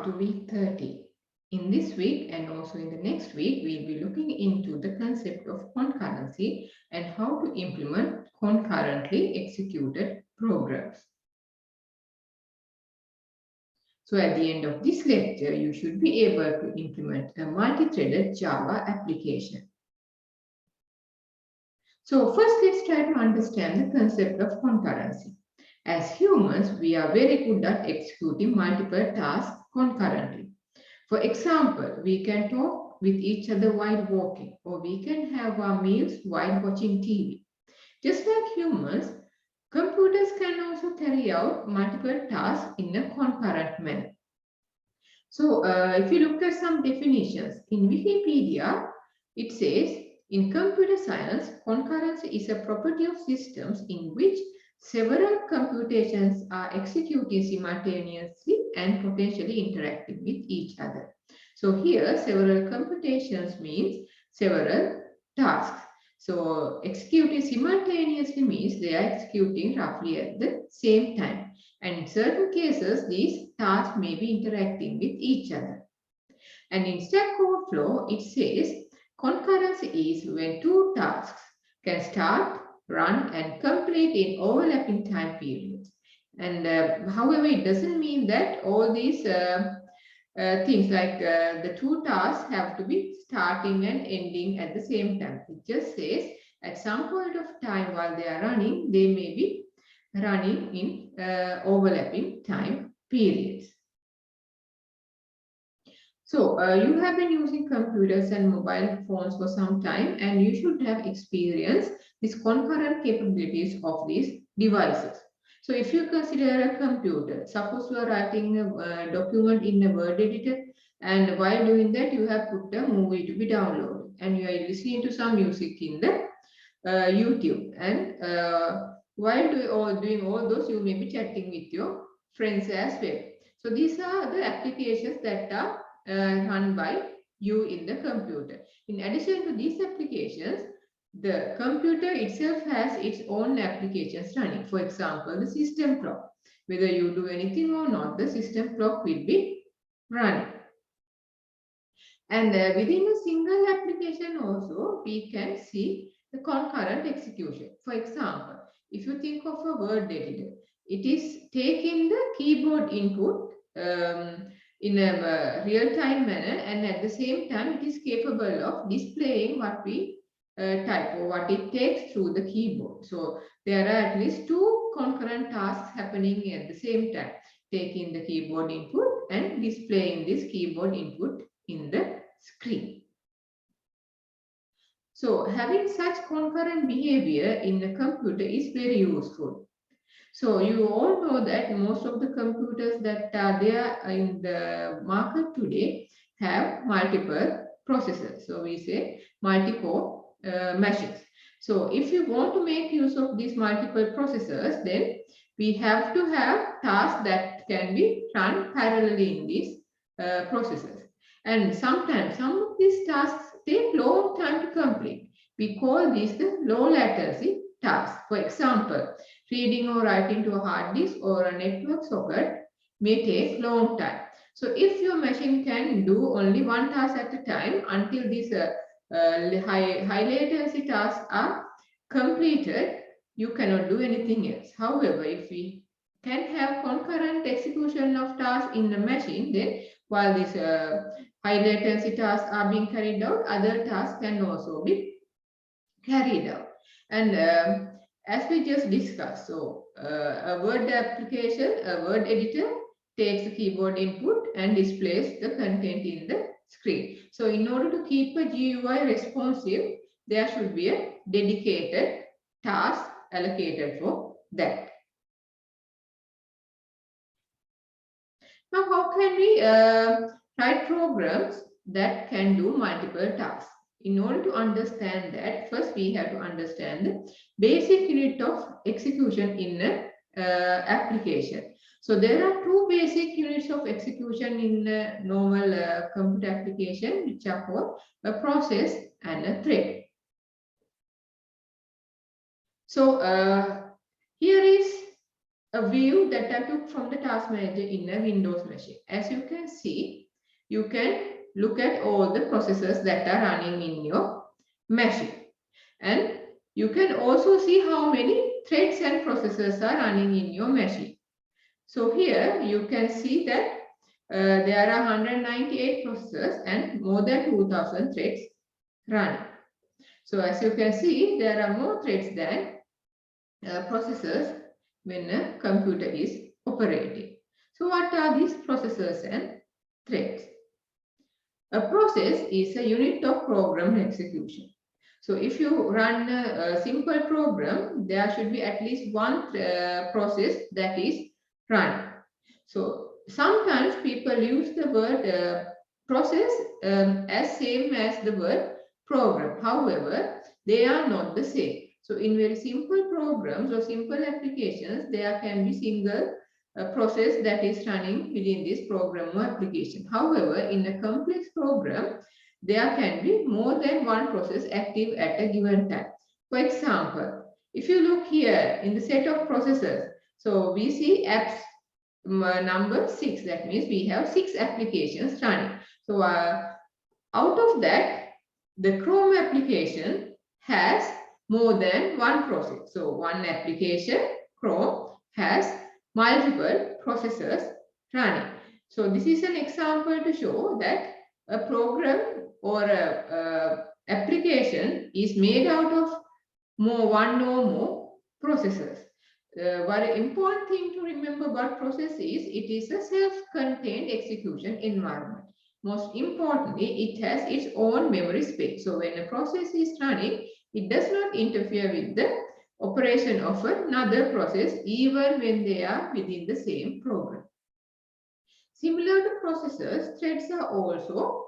up to week 30. In this week and also in the next week, we'll be looking into the concept of concurrency and how to implement concurrently executed programs. So at the end of this lecture, you should be able to implement a multi-threaded Java application. So first, let's try to understand the concept of concurrency. As humans, we are very good at executing multiple tasks concurrently. For example, we can talk with each other while walking, or we can have our meals while watching TV. Just like humans, computers can also carry out multiple tasks in a concurrent manner. So if you look at some definitions, in Wikipedia, it says, in computer science, concurrency is a property of systems in which several computations are executing simultaneously and potentially interacting with each other. So here, several computations means several tasks. So executing simultaneously means they are executing roughly at the same time. And in certain cases, these tasks may be interacting with each other. And in Stack Overflow, it says concurrency is when two tasks can start, run, and complete in overlapping time periods. And however, it doesn't mean that all these things like the two tasks have to be starting and ending at the same time. It just says at some point of time while they are running, they may be running in overlapping time periods. So you have been using computers and mobile phones for some time, and you should have experienced these concurrent capabilities of these devices. So if you consider a computer, suppose you are writing a document in a Word editor, and while doing that, you have put a movie to be downloaded, and you are listening to some music in the YouTube, and while doing all those, you may be chatting with your friends as well. So these are the applications that are run by you in the computer. In addition to these applications, the computer itself has its own applications running. For example, the system clock. Whether you do anything or not, the system clock will be running. And within a single application also, we can see the concurrent execution. For example, if you think of a word editor, it is taking the keyboard input in a real-time manner, and at the same time it is capable of displaying what we type or what it takes through the keyboard. So there are at least two concurrent tasks happening at the same time, taking the keyboard input and displaying this keyboard input in the screen. So having such concurrent behavior in a computer is very useful. So you all know that most of the computers that are there in the market today have multiple processors. So we say multi-core machines. So if you want to make use of these multiple processors, then we have to have tasks that can be run parallelly in these processors. And sometimes some of these tasks take long time to complete. We call these the low latency tasks. For example, reading or writing to a hard disk or a network socket may take long time. So if your machine can do only one task at a time until these high latency tasks are completed, you cannot do anything else. However, if we can have concurrent execution of tasks in the machine, then while these high latency tasks are being carried out, other tasks can also be carried out. And as we just discussed, so a word application, a word editor takes the keyboard input and displays the content in the screen. So in order to keep a GUI responsive, there should be a dedicated task allocated for that. Now, how can we write programs that can do multiple tasks? In order to understand that, first we have to understand the basic unit of execution in an application. So there are two basic units of execution in a normal computer application, which are called a process and a thread. So here is a view that I took from the task manager in a Windows machine. As you can see, you can look at all the processes that are running in your machine. And you can also see how many threads and processes are running in your machine. So here you can see that there are 198 processes and more than 2000 threads running. So as you can see, there are more threads than processors when a computer is operating. So what are these processors and threads? A process is a unit of program execution. So if you run a simple program, there should be at least one process that is running. So sometimes people use the word process as same as the word program. However, they are not the same. So in very simple programs or simple applications, there can be single process that is running within this program or application. However, in a complex program, there can be more than one process active at a given time. For example, if you look here in the set of processes, so we see apps number 6. That means we have 6 applications running. So out of that, the Chrome application has more than one process. So one application, Chrome, has multiple processors running. So this is an example to show that a program or a application is made out of one or more processors. Very important thing to remember about process is it is a self-contained execution environment. Most importantly, it has its own memory space. So when a process is running, it does not interfere with the operation of another process even when they are within the same program. Similar to processors, threads are also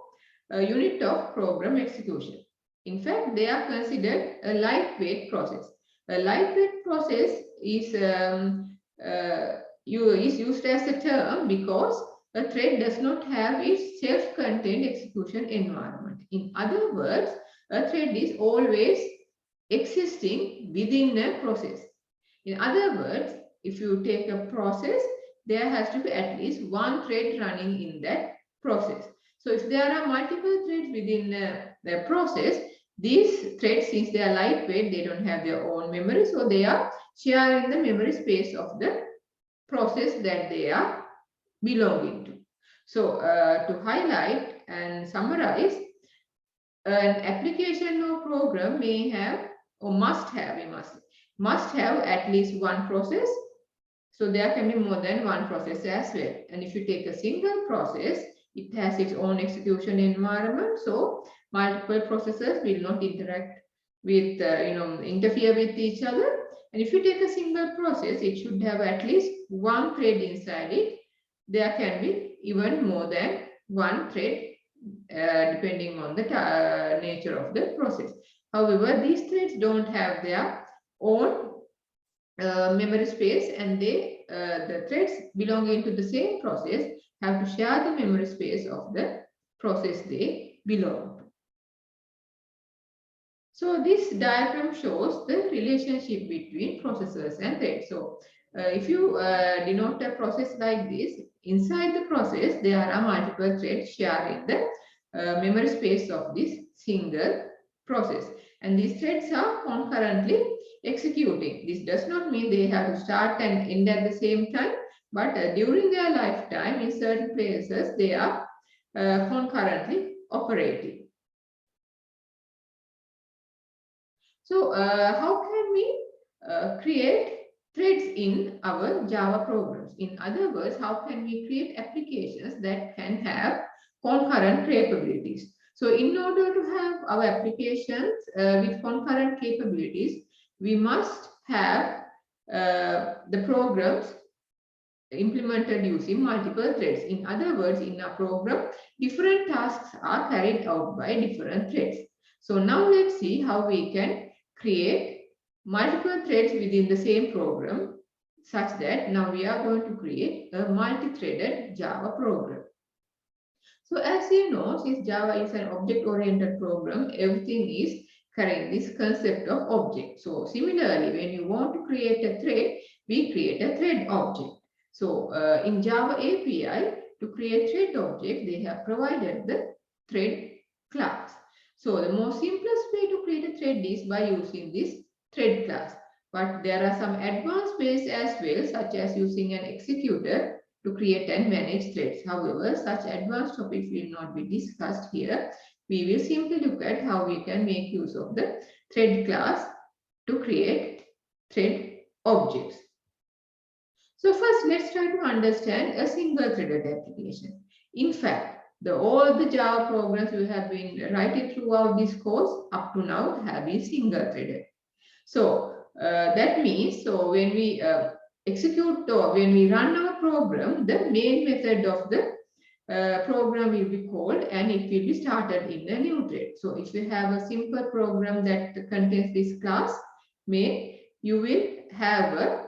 a unit of program execution. In fact, they are considered a lightweight process. A lightweight process is used as a term because a thread does not have its self-contained execution environment. In other words, a thread is always existing within a process. In other words, if you take a process, there has to be at least one thread running in that process. So if there are multiple threads within the process, these threads, since they are lightweight, they don't have their own memory, so they are sharing the memory space of the process that they are belonging to. So to highlight and summarize, an application or program may have or must have at least one process. So there can be more than one process as well. And if you take a single process, it has its own execution environment. So multiple processes will not interact with, interfere with each other. And if you take a single process, it should have at least one thread inside it. There can be even more than one thread depending on the nature of the process. However, these threads don't have their own memory space, and the threads belonging to the same process have to share the memory space of the process they belong to. So this diagram shows the relationship between processors and threads. So if you denote a process like this, inside the process there are multiple threads sharing the memory space of this single process, and these threads are concurrently executing. This does not mean they have to start and end at the same time, but during their lifetime in certain places they are concurrently operating. So how can we create threads in our Java programs? In other words, how can we create applications that can have concurrent capabilities? So in order to have our applications with concurrent capabilities, we must have the programs implemented using multiple threads. In other words, in a program, different tasks are carried out by different threads. So now let's see how we can create multiple threads within the same program, such that now we are going to create a multi-threaded Java program. So as you know, since Java is an object-oriented program, everything is carrying this concept of object. So similarly, when you want to create a thread, we create a thread object. So in Java API, to create thread object, they have provided the thread class. So the most simplest way to create a thread is by using this thread class. But there are some advanced ways as well, such as using an executor to create and manage threads. However, such advanced topics will not be discussed here. We will simply look at how we can make use of the thread class to create thread objects. So first, let's try to understand a single-threaded application. In fact, all the Java programs we have been writing throughout this course up to now have been single-threaded. So that means, so when we execute or when we run our program, the main method of the program will be called and it will be started in a new thread. So if you have a simple program that contains this class main, you will have a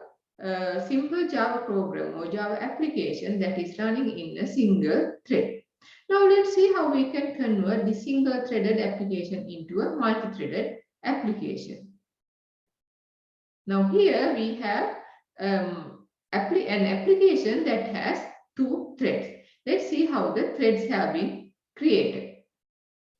simple Java program or Java application that is running in a single thread. Now let's see how we can convert the single threaded application into a multi-threaded application. Now here we have an application that has two threads. Let's see how the threads have been created.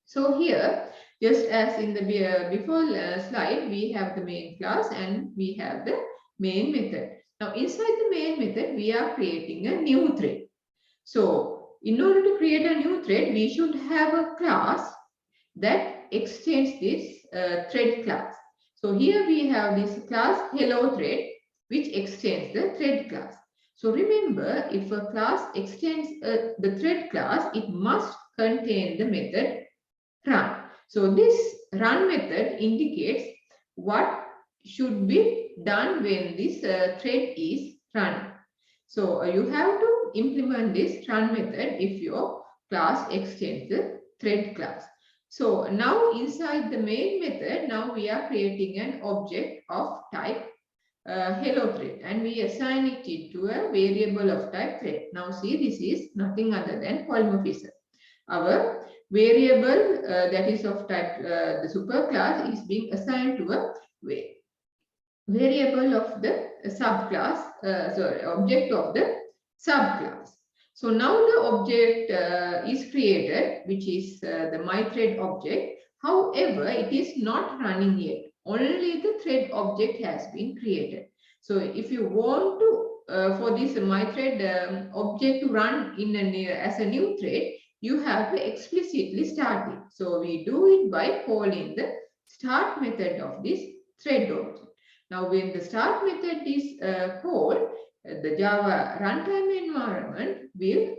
So here, just as in the before slide, we have the main class and we have the main method. Now inside the main method, we are creating a new thread. So in order to create a new thread, we should have a class that extends this thread class. So here we have this class hello thread, which extends the thread class. So remember, if a class extends the thread class, it must contain the method run. So this run method indicates what should be done when this thread is run. So you have to implement this run method if your class extends the thread class. So now inside the main method, now we are creating an object of type hello thread and we assign it to a variable of type thread. Now see, this is nothing other than polymorphism. Our variable that is of type the superclass is being assigned to a variable of the subclass, object of the subclass. So now the object is created, which is the myThread object. However, it is not running yet. Only the thread object has been created. So if you want to, for this myThread object to run in as a new thread, you have to explicitly start it. So we do it by calling the start method of this thread object. Now when the start method is called, the Java runtime environment will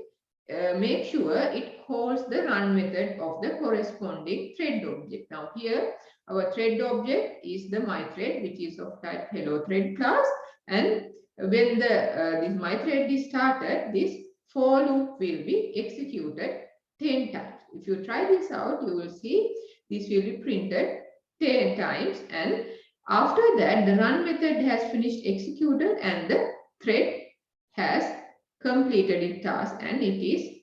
make sure it calls the run method of the corresponding thread object. Now here our thread object is the myThread, which is of type hello thread class, and when this myThread is started, this for loop will be executed 10 times. If you try this out, you will see this will be printed 10 times, and after that the run method has finished executed and the thread has completed its task and it is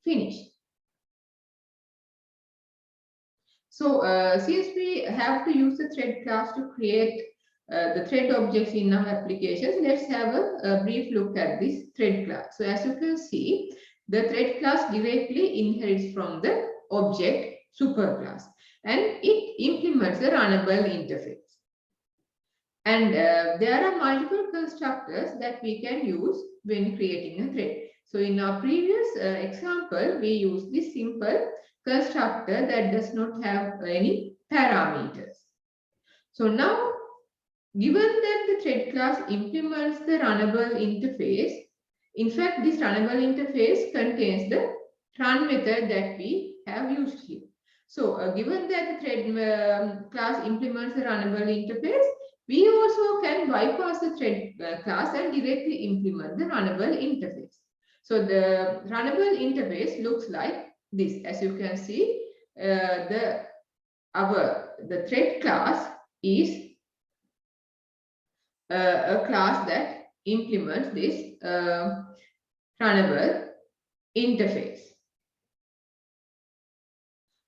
finished. So since we have to use the thread class to create the thread objects in our applications, let's have a brief look at this thread class. So as you can see, the thread class directly inherits from the object superclass and it implements a runnable interface. And there are multiple constructors that we can use when creating a thread. So in our previous example, we use this simple constructor that does not have any parameters. So now, given that the thread class implements the runnable interface, in fact, this runnable interface contains the run method that we have used here. So given that the thread class implements the runnable interface, we also can bypass the thread class and directly implement the runnable interface. So the runnable interface looks like this. As you can see, the thread class is a class that implements this runnable interface.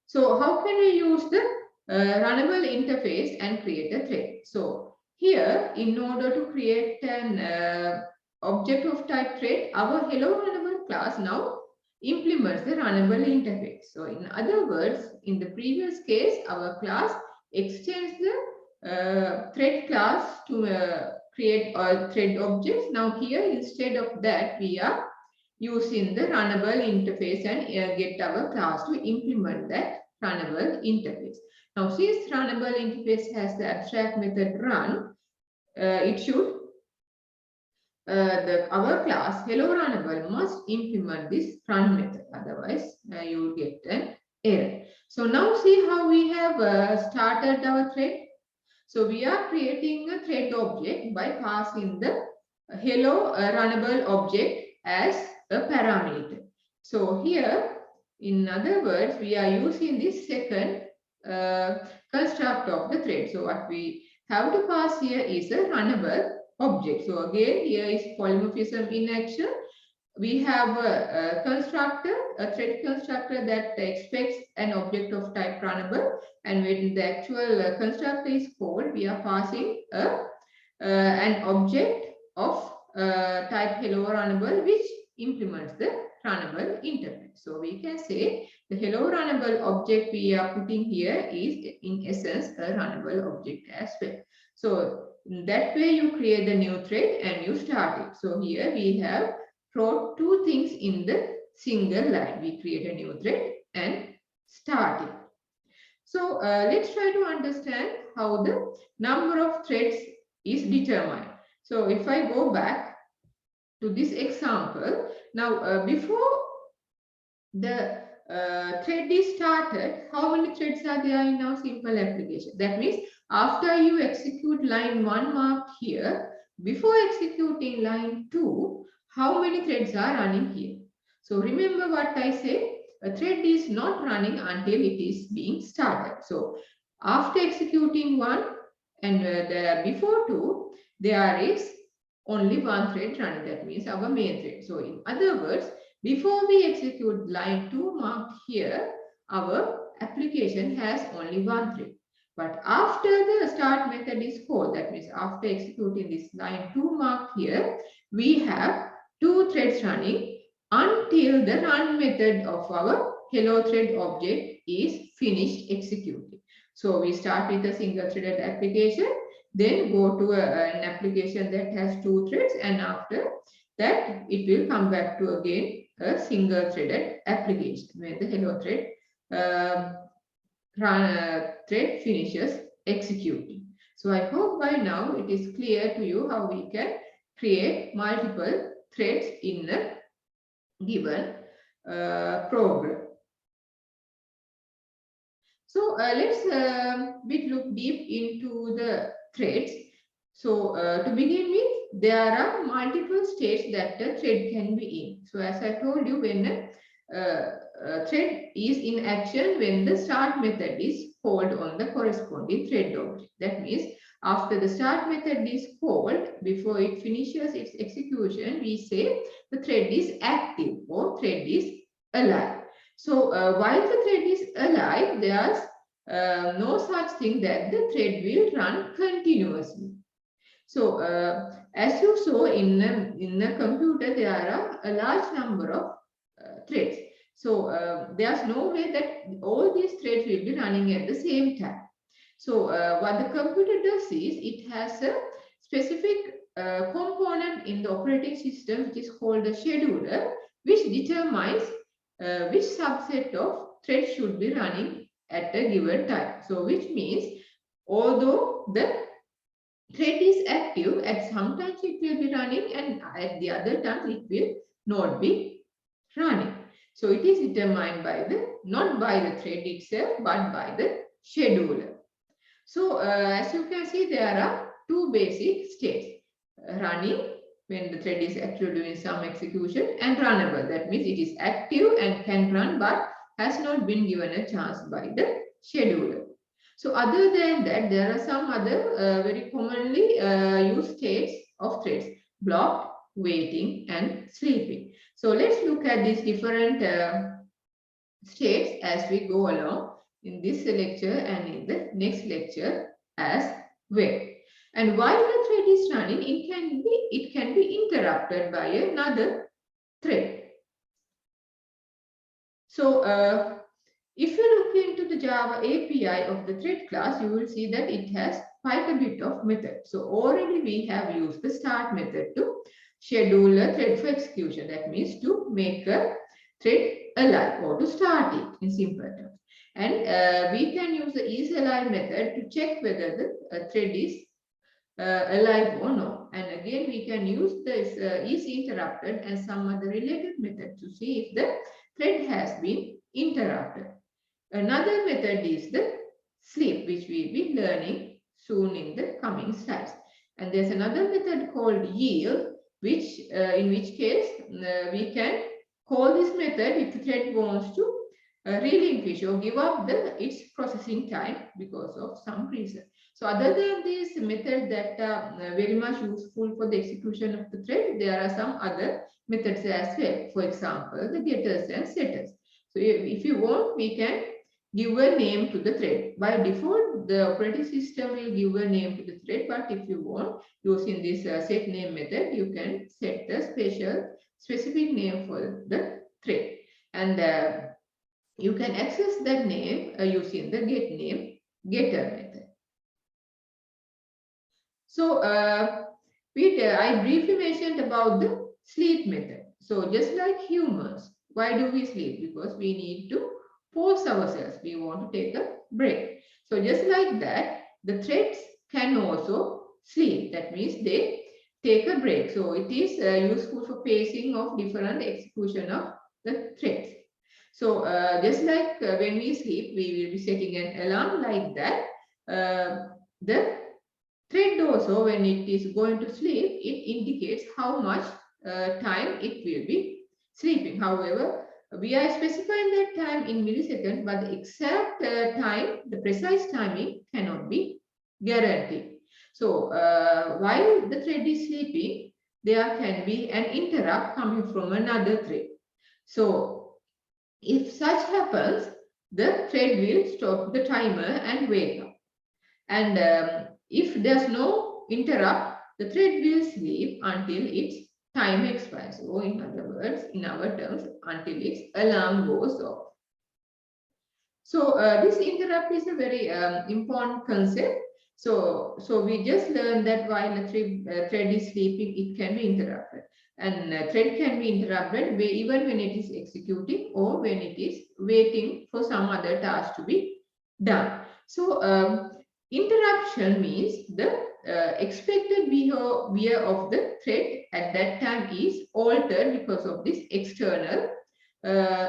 So how can we use the runnable interface and create a thread. So here, in order to create an object of type thread, our hello runnable class now implements the runnable interface. So in other words, in the previous case, our class extends the thread class to create a thread objects. Now here, instead of that, we are using the runnable interface and get our class to implement that runnable interface. Now, since runnable interface has the abstract method run, it should our class hello runnable must implement this run method, otherwise you will get an error. So now see how we have started our thread. So we are creating a thread object by passing the hello runnable object as a parameter. So here, in other words, we are using this second construct of the thread. So what we have to pass here is a runnable object. So again, here is polymorphism in action. We have a constructor, a thread constructor that expects an object of type runnable, and when the actual constructor is called, we are passing an object of type hello runnable, which implements the runnable interface. So we can say the hello runnable object we are putting here is in essence a runnable object as well. So in that way you create the new thread and you start it. So here we have wrote two things in the single line. We create a new thread and start it. So let's try to understand how the number of threads is determined. So if I go back to this example, now before the thread is started, how many threads are there in our simple application? That means after you execute line 1 marked here, before executing line 2, how many threads are running here? So remember what I said, a thread is not running until it is being started. So after executing 1 and before 2, there is only one thread running. That means our main thread. So in other words, before we execute line 2 marked here, our application has only one thread. But after the start method is called, that means after executing this line 2 marked here, we have 2 threads running until the run method of our hello thread object is finished executing. So we start with a single threaded application, then go to an application that has 2 threads, and after that it will come back to again a single threaded application where the hello thread thread finishes executing. So I hope by now it is clear to you how we can create multiple threads in a given program. So let's look deep into the threads. So to begin with, there are multiple states that a thread can be in. So as I told you, when a thread is in action, when the start method is called on the corresponding thread object. That means after the start method is called, before it finishes its execution, we say the thread is active or thread is alive. So while the thread is alive, there's no such thing that the thread will run continuously. So as you saw in a computer, there are a large number of threads. So there's no way that all these threads will be running at the same time. So what the computer does is it has a specific component in the operating system which is called a scheduler, which determines which subset of threads should be running at a given time. So which means although the thread is active, at sometimes it will be running and at the other times it will not be running. So it is determined by not by the thread itself, but by the scheduler. So as you can see, there are 2 basic states: running when the thread is actually doing some execution, and runnable. That means it is active and can run but has not been given a chance by the scheduler. So other than that, there are some other very commonly used states of threads: blocked, waiting, and sleeping. So let's look at these different states as we go along. in this lecture and in the next lecture as well. And while the thread is running, it can be interrupted by another thread. So if you look into the Java API of the thread class, you will see that it has quite a bit of methods. So already we have used the start method to schedule a thread for execution. That means to make a thread alive or to start it in simple terms. And we can use the isAlive method to check whether the thread is alive or not. And again, we can use this isInterrupted and some other related methods to see if the thread has been interrupted. Another method is the sleep, which we will be learning soon in the coming slides. And there's another method called yield, which in which case we can call this method if the thread wants to relinquish or give up its processing time because of some reason. So other than these methods that are very much useful for the execution of the thread, there are some other methods as well. For example, the getters and setters. So if you want, we can give a name to the thread. By default, the operating system will give a name to the thread, but if you want, using this set name method, you can set the specific name for the thread. And you can access that name using the getter method. So I briefly mentioned about the sleep method. So just like humans, why do we sleep? Because we need to pause ourselves. We want to take a break. So just like that, the threads can also sleep. That means they take a break. So it is useful for pacing of different execution of the threads. So just like when we sleep, we will be setting an alarm like that. The thread also, when it is going to sleep, it indicates how much time it will be sleeping. However, we are specifying that time in milliseconds, but the exact time, the precise timing cannot be guaranteed. So while the thread is sleeping, there can be an interrupt coming from another thread. So if such happens, the thread will stop the timer and wake up. And if there's no interrupt, the thread will sleep until its time expires. Or in other words, in our terms, until its alarm goes off. So this interrupt is a very important concept. So we just learned that while a thread is sleeping, it can be interrupted. And thread can be interrupted even when it is executing or when it is waiting for some other task to be done. So interruption means the expected behavior of the thread at that time is altered because of this external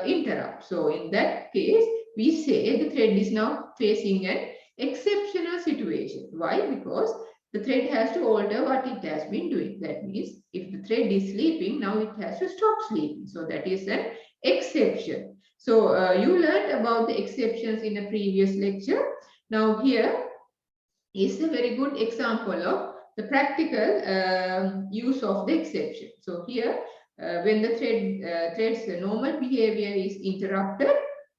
interrupt. So in that case, we say the thread is now facing an exceptional situation. Why? Because the thread has to alter what it has been doing. That means if the thread is sleeping, now it has to stop sleeping. So that is an exception. So you learned about the exceptions in a previous lecture. Now here is a very good example of the practical use of the exception. So here, when the thread's normal behavior is interrupted,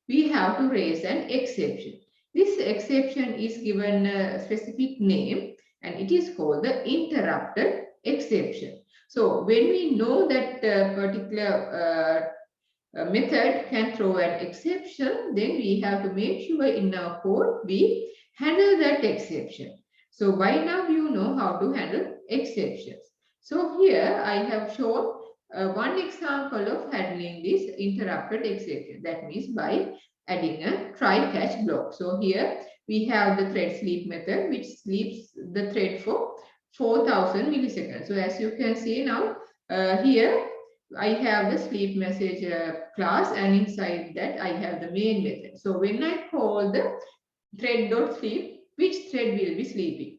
we have to raise an exception. This exception is given a specific name and it is called the interrupted exception. So when we know that particular method can throw an exception, then we have to make sure in our code we handle that exception. So by now you know how to handle exceptions. So here I have shown one example of handling this interrupted exception. That means by adding a try-catch block. So here we have the thread sleep method, which sleeps the thread for 4000 milliseconds. So as you can see now, here I have the sleep message class, and inside that I have the main method. So when I call the thread.sleep, which thread will be sleeping?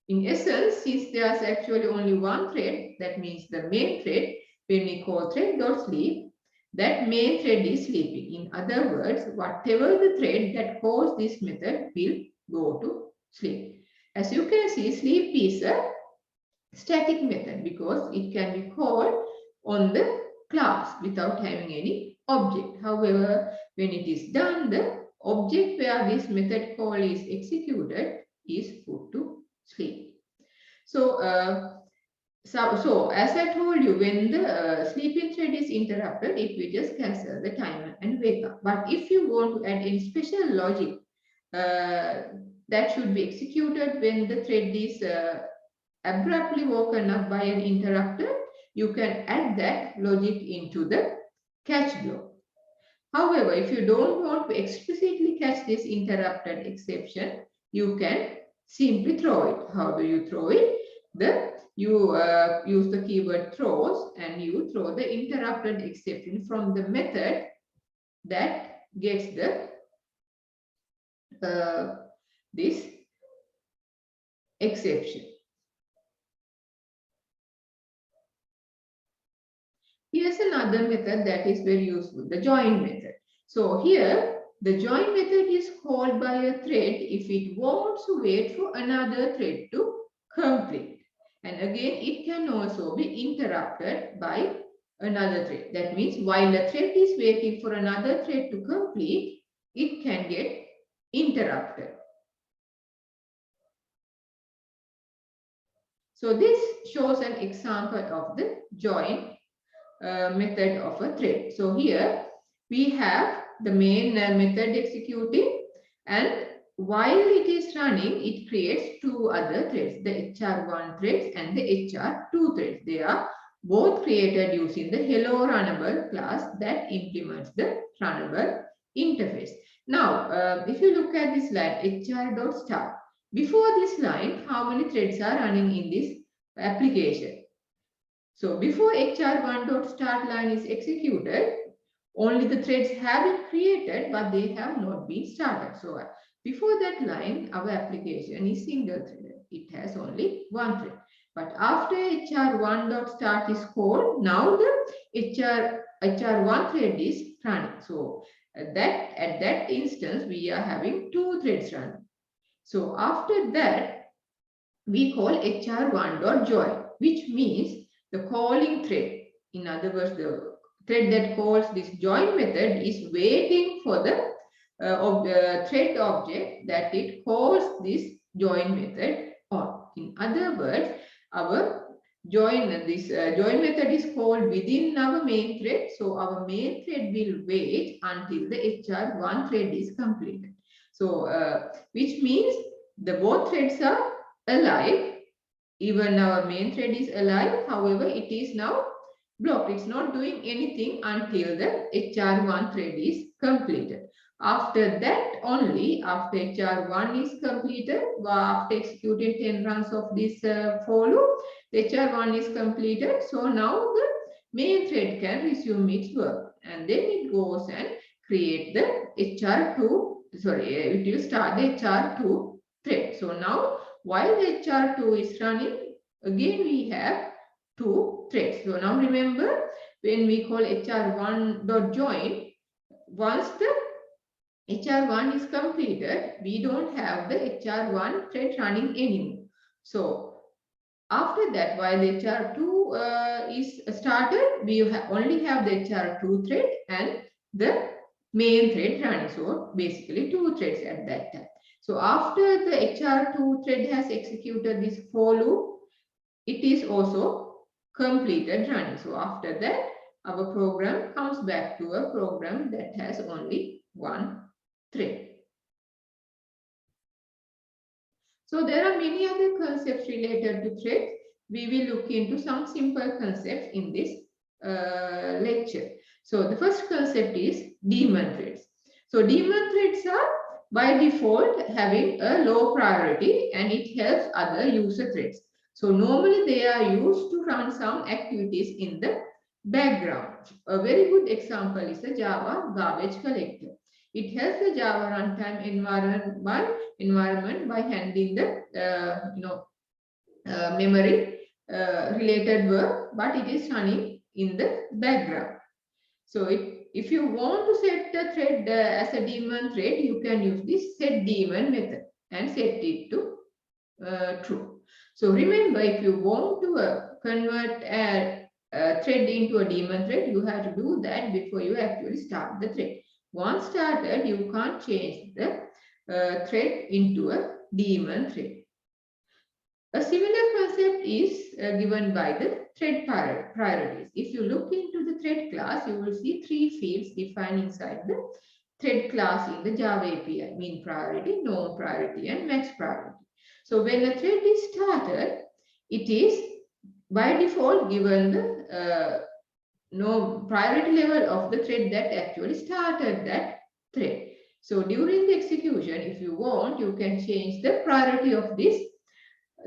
In essence, since there's actually only one thread, that means the main thread, when we call thread.sleep, that main thread is sleeping. In other words, whatever the thread that calls this method will go to sleep. As you can see, sleep is a static method because it can be called on the class without having any object. However, when it is done, the object where this method call is executed is put to sleep. So, so as I told you, when the sleeping thread is interrupted, it will just cancel the timer and wake up. But if you want to add any special logic that should be executed when the thread is abruptly woken up by an interrupter, you can add that logic into the catch block. However, if you don't want to explicitly catch this interrupted exception, you can simply throw it. How do you throw it? You use the keyword throws and you throw the interrupted exception from the method that gets the this exception. Here's another method that is very useful, the join method. So here, the join method is called by a thread if it wants to wait for another thread to complete. And again, it can also be interrupted by another thread. That means while a thread is waiting for another thread to complete, it can get interrupted. So this shows an example of the join method of a thread. So here we have the main method executing, and while it is running, it creates two other threads, the HR1 threads and the HR2 threads. They are both created using the hello runnable class that implements the runnable interface. Now, if you look at this line, hr.start, before this line, how many threads are running in this application? So before hr1.start line is executed, only the threads have been created, but they have not been started. So before that line, our application is single threaded. It has only one thread. But after hr1.start is called, now the hr1 thread is running. So at that instance, we are having two threads running. So after that, we call hr1.join, which means the calling thread. In other words, the thread that calls this join method is waiting for the thread object that it calls this join method on. In other words, our join method is called within our main thread. So our main thread will wait until the hr1 thread is completed. So which means the both threads are alive. Even our main thread is alive. However, it is now blocked. It's not doing anything until the HR1 thread is completed. After that only, after HR1 is completed, after executing 10 runs of this for loop, the HR1 is completed. So now the main thread can resume its work. And then it goes and create the it will start the HR2 thread. So now, while the HR2 is running, again we have two threads. So now remember, when we call hr1.join, once the hr1 is completed, we don't have the hr1 thread running anymore. So after that, while the hr2 is started, we only have the hr2 thread and the main thread running. So basically two threads at that time. So after the HR2 thread has executed this for loop, it is also completed running. So after that, our program comes back to a program that has only one thread. So there are many other concepts related to threads. We will look into some simple concepts in this lecture. So the first concept is daemon threads. So daemon threads are by default having a low priority and it helps other user threads. So normally they are used to run some activities in the background. A very good example is the Java garbage collector. It helps the Java runtime environment by handling the memory related work, but it is running in the background. So if you want to set the thread as a daemon thread, you can use this set daemon method and set it to true. So remember, if you want to convert a thread into a daemon thread, you have to do that before you actually start the thread. Once started, you can't change the thread into a daemon thread. A similar concept is given by the thread priorities. If you look into the thread class, you will see 3 fields defined inside the thread class in the Java API: min priority, norm priority, and max priority. So when a thread is started, it is by default given the no priority level of the thread that actually started that thread. So during the execution, if you want, you can change the priority of this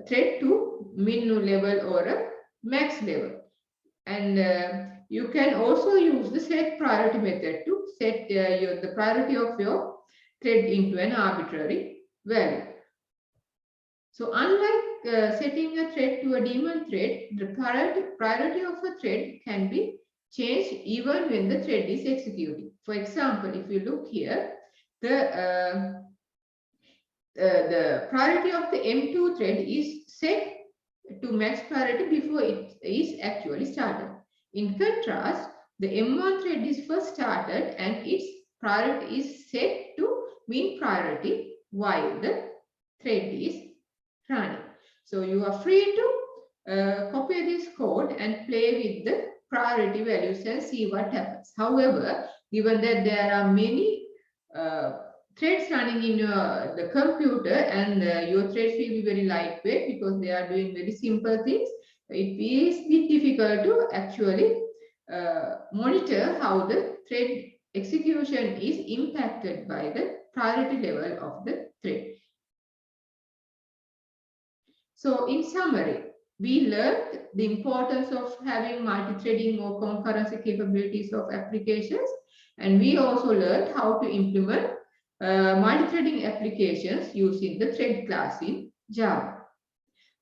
thread to min level or a max level. And you can also use the set priority method to set the priority of your thread into an arbitrary value. So unlike setting a thread to a daemon thread, the priority of a thread can be changed even when the thread is executing. For example, if you look here, the priority of the M2 thread is set to max priority before it is actually started. In contrast, the M1 thread is first started and its priority is set to min priority while the thread is running. So you are free to copy this code and play with the priority values and see what happens. However, given that there are many threads running in the computer and your threads will be very lightweight because they are doing very simple things, it is a bit difficult to actually monitor how the thread execution is impacted by the priority level of the thread. So in summary, we learned the importance of having multi-threading or concurrency capabilities of applications, and we also learned how to implement multi-threading applications using the thread class in Java.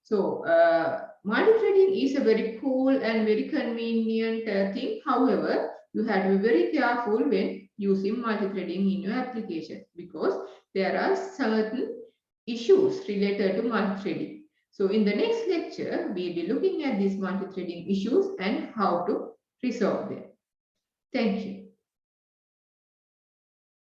So multi-threading is a very cool and very convenient thing. However, you have to be very careful when using multi-threading in your application because there are certain issues related to multi-threading. So in the next lecture, we'll be looking at these multi-threading issues and how to resolve them. Thank you.